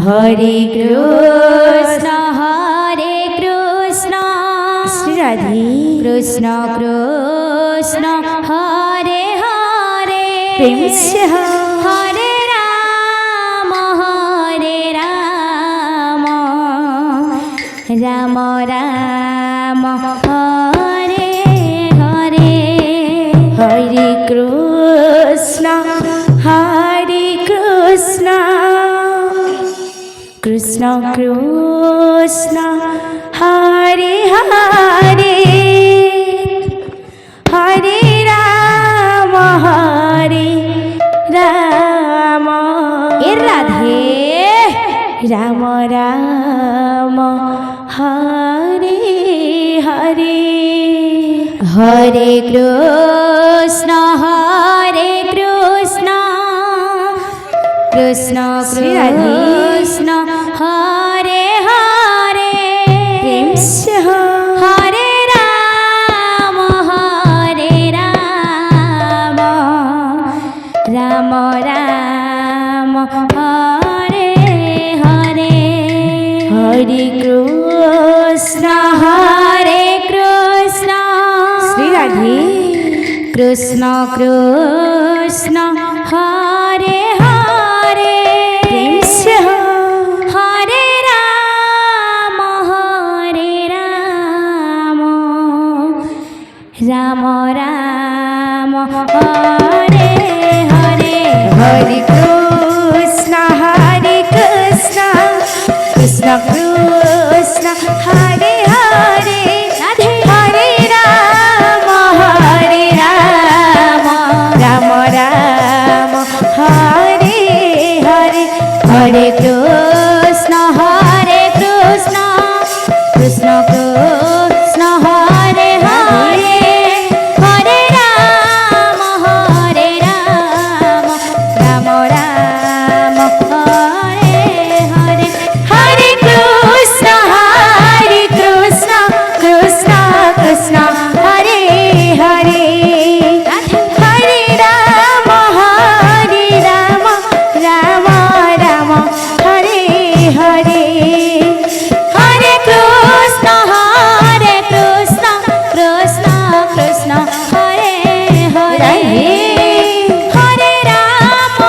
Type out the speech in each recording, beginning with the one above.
হরে কৃষ্ণ শ্রী রাধে কৃষ্ণ কৃষ্ণ হরে হরে প্রেম সে হরে রাম রাম রাম হরে হরে হরে কৃষ্ণ কৃষ্ণ কৃষ্ণ হরে হরে হরে রাম এর রাধে রাম রাম হরে হরে হরে কৃষ্ণ কৃষ্ণ শ্রী রাধে কৃষ্ণ হরে হরে প্রেম সে হরে রাম রাম রাম হরে হরে হরে কৃষ্ণ শ্রী রাধে কৃষ্ণ কৃষ্ণ হরে হরে প্রেম সে হরে রাম রাম রাম হরে হরে হরে কৃষ্ণ কৃষ্ণ কৃষ্ণ হরে হরে রাধে হরে রাম রাম রাম হরে হরে হরে কৃষ্ণ কৃষ্ণ কৃষ্ণ হরে হরে হরে রাম রাম রাম হরে হরে হরে কৃষ্ণ কৃষ্ণ কৃষ্ণ হরে হরে রাধে হরে রাম রাম রাম হরে হরে হরে কৃষ্ণ কৃষ্ণ কৃষ্ণ হরে হরে হরে রাম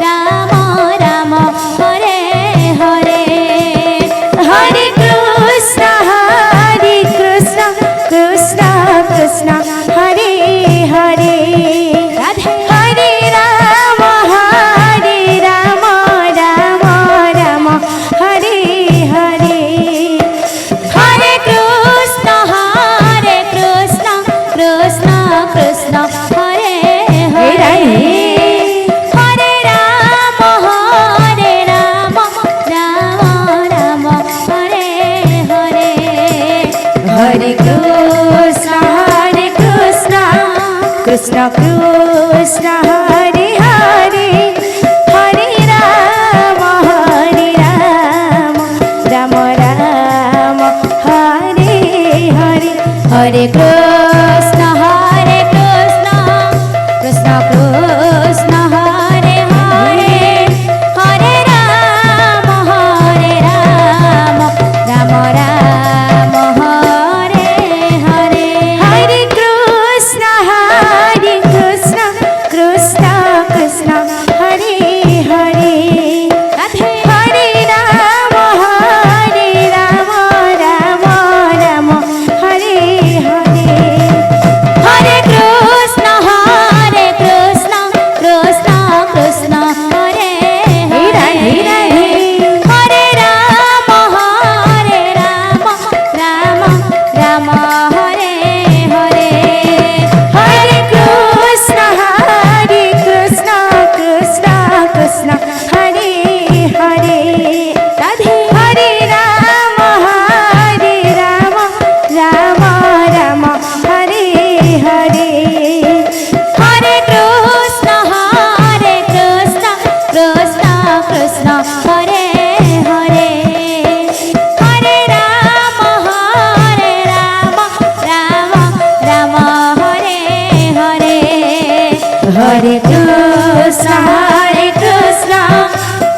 রাম রাম হরে হরে হরে কৃষ্ণ কৃষ্ণ কৃষ্ণ হরে হরে রাধে হরে রাম রাম রাম হরে হরে হরে কৃষ্ণ কৃষ্ণ কৃষ্ণ হরে হরে হরে রাম রাম রাম হরে হরে হরে কৃষ্ণ কৃষ্ণ কৃষ্ণ হরে হরে হরে রাম রাম রাম হরে হরে হরে কৃষ্ণ কৃষ্ণ কৃষ্ণ হরে হরে হরে রাম রাম রাম হরে হরে হরে কৃষ্ণ কৃষ্ণ কৃষ্ণ হরে হরে রাধে হরে রাম রাম রাম হরে হরে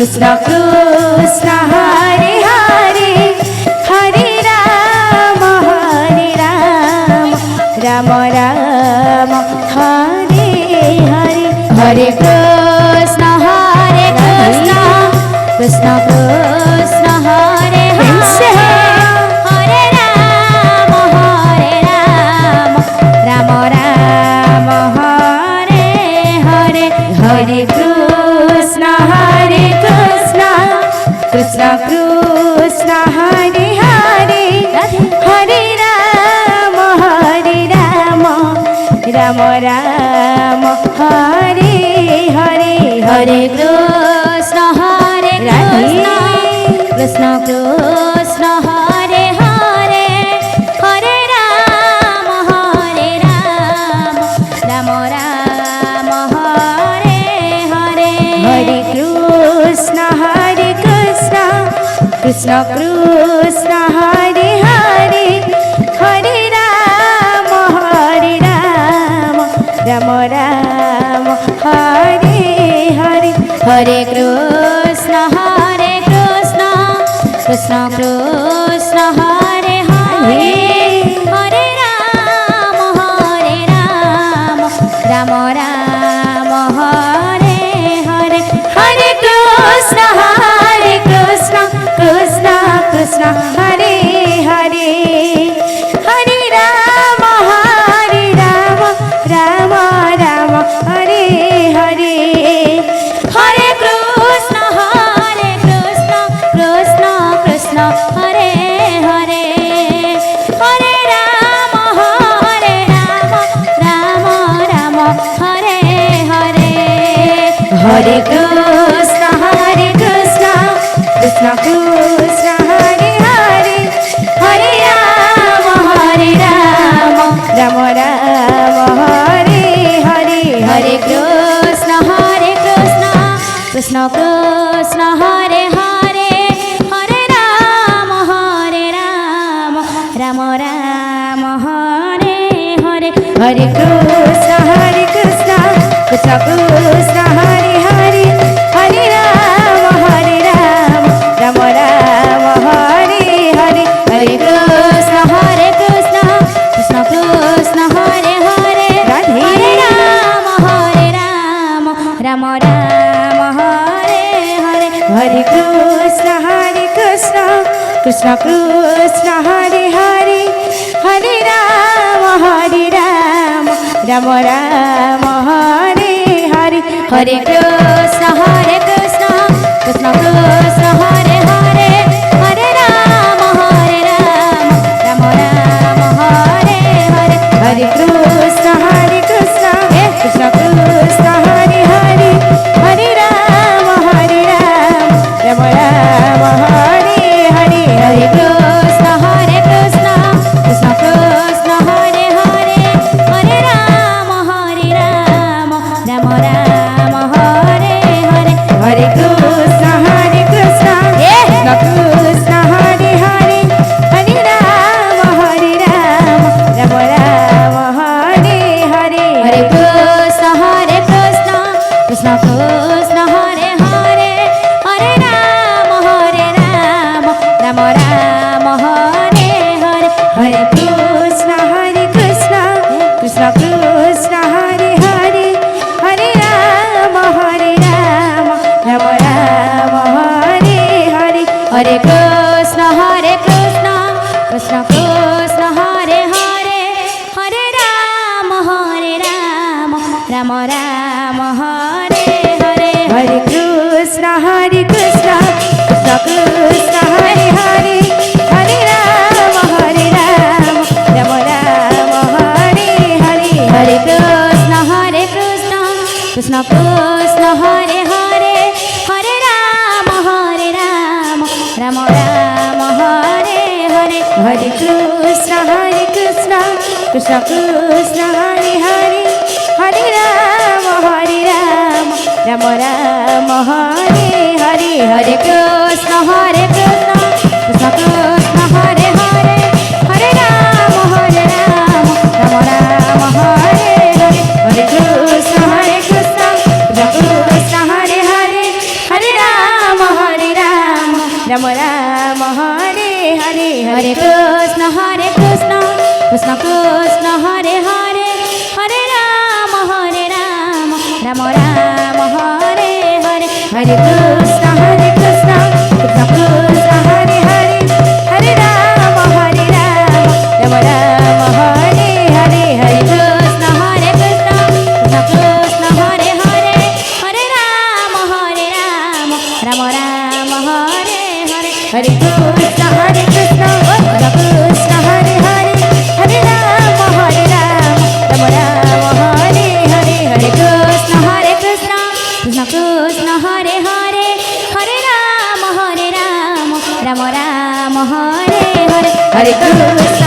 কৃষ্ণ কৃষ্ণ হরে হরে হরে রাম রাম রাম হরে হরে হরে কৃষ্ণ কৃষ্ণ কৃষ্ণ হরে হরে হরে রাম রাম রাম হরে হরে হরে কৃষ্ণ কৃষ্ণ কৃষ্ণ হরে হরে হরে রাম রাম রাম হরে হরে হরে কৃষ্ণ কৃষ্ণ কৃষ্ণ হরে হরে হরে রাম রাম রাম হরে হরে হরে কৃষ্ণ কৃষ্ণ কৃষ্ণ হরে হরে হরে রাম রাম রাম হরে হরে হরে কৃষ্ণ কৃষ্ণ কৃষ্ণ হরে হরে হরে রাম রাম রাম হরে হরে হরে কৃষ্ণ কৃষ্ণ কৃষ্ণ হরে হরে হরে রাম রাম রাম হরে হরে হরে কৃষ্ণ কৃষ্ণ কৃষ্ণ হরে হরে হরে রাম রাম রাম হরে হরে হরে কৃষ্ণ কৃষ্ণ কৃষ্ণ হরে হরে হরে রাম রাম রাম হরে হরে হরে কৃষ্ণ কৃষ্ণ কৃষ্ণ হরে হরে হরে রাম রাম রাম হরে হরে হরে কৃষ্ণ কৃষ্ণ কৃষ্ণ হরে হরে হরে রাম রাম রাম হরে হরে হরে কৃষ্ণ কৃষ্ণ কৃষ্ণ হরে হরে রাধে। হরে রাম রাম রাম হরে হরে হরে কৃষ্ণ কৃষ্ণ কৃষ্ণ হরে হরে হরে রাম রাম রাম হরে হরে হরে কৃষ্ণ কৃষ্ণ কৃষ্ণ হরে হরে হরে রাম রাম রাম হরে হরে হরে কৃষ্ণ কৃষ্ণ কৃষ্ণ হরে হরে হরে রাম রাম রাম হরে হরে হরে কৃষ্ণ কৃষ্ণ কৃষ্ণ হরে হরে হরে রাম রাম রাম হরে হরে হরে কৃষ্ণ কৃষ্ণ কৃষ্ণ হরে হরে হরে রাম রাম রাম হরে হরে হরে কৃষ্ণ কৃষ্ণ কৃষ্ণ হরে হরে হরে রাম রাম রাম হরে হরে হরে কৃষ্ণ কৃষ্ণ কৃষ্ণ হরে হরে হরে রাম রাম রাম হরে হরে হরে কৃষ্ণ কৃষ্ণ কৃষ্ণ হরে হরে হরে রাম রাম রাম হরে হরে হরে কৃষ্ণ কৃষ্ণ কৃষ্ণ হরে হরে হরে রাম রাম রাম হরে হরে হরে কৃষ্ণ কৃষ্ণ কৃষ্ণ হরে হরে হরে রাম রাম রাম হরে হরে হরে কৃষ্ণ কৃষ্ণ কৃষ্ণ হরে হরে হরে রাম রাম রাম হরে হরে হরে কৃষ্ণ কৃষ্ণ কৃষ্ণ হরে হরে হরে রাম রাম রাম হরে হরে হরে কৃষ্ণ কৃষ্ণ কৃষ্ণ হরে হরে হরে রাম রাম রাম হরে হরে হরে কৃষ্ণ কৃষ্ণ কৃষ্ণ হরে হরে হরে রাম রাম রাম হরে হরে হরে কৃষ্ণ কৃষ্ণ কৃষ্ণ হরে হরে হরে রাম রাম রাম হরে হরে হরে কৃষ্ণ কৃষ্ণ কৃষ্ণ হরে হরে হরে রাম রাম রাম হরে হরে হরে কৃষ্ণ কৃষ্ণ কৃষ্ণ হরে হরে হরে রাম রাম রাম হরে হরে হরে কৃষ্ণ কৃষ্ণ কৃষ্ণ হরে হরে হরে রাম রাম রাম হরে হরে হরে কৃষ্ণ